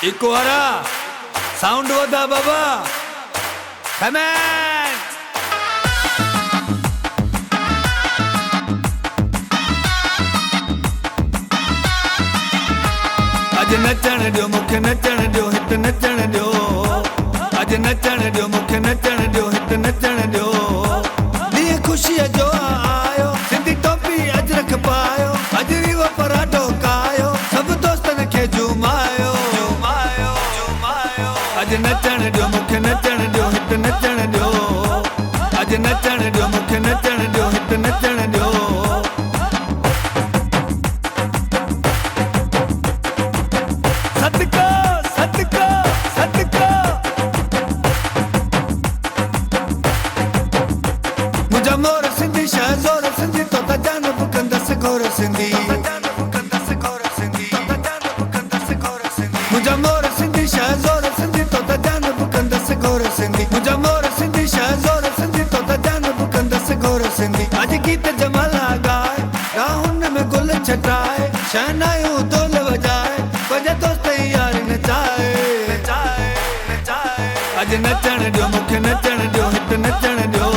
eco हरा sound वधा बाबा comment अज नचण दियो मूंखे नचण दियो हित नचण दियो अज नचण दियो मूंखे नचण दियो हित नचण दियो ॾींहुं ख़ुशीअ जो आयो सिंधी टोपी अजरक पायो अज वीवो पराठो कायो सभु दोस्तनि खे झुमायो झुमायो झुमायो अज नचण दियो मूंखे नचण दियो हित नचण दियो अज नचण दियो मूंखे नचण दियो हित नचण दियो मोर सिंधी शहज़ोर सिंधी तो त जान बुकंदस गोर सिंधी मुंहिंजा मोर सिंधी शहज़ोर सिंधी तो त जान बुकंदस गोर सिंधी मुंहिंजा मोर सिंधी शहज़ोर सिंधी तो त जान बुकंदस गोर सिंधी अॼु गीत जमाला ॻाए राहुन में गुल छटाए शहनायूं ढोल वॼाए पंहिंजा दोस्त यार नचाए नचाए नचाए अॼु नचण ॾियो मूंखे नचण ॾियो हिते नचण ॾियो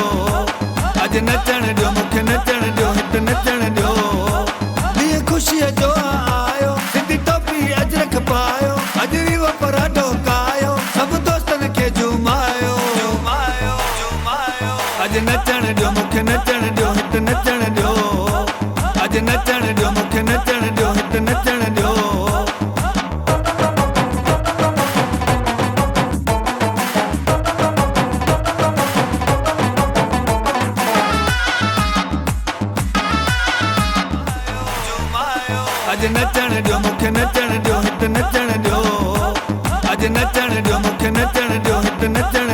अज नचण दियो मूंखे नचण दियो हित नचण दियो ॾींहुं ख़ुशीअ जो आयो सिंधी टोपी अजरक पायो अज वीवो पराठो कायो सभु दोस्तनि खे झुमायो झुमायो झुमायो अज नचण दियो मूंखे नचण दियो हित नचण दियो अज नचण दियो मूंखे नचण दियो हित नचण दियो अज नचण दियो मूंखे नचण दियो हित नचण दियो अज नचण दियो मूंखे नचण दियो हित नचण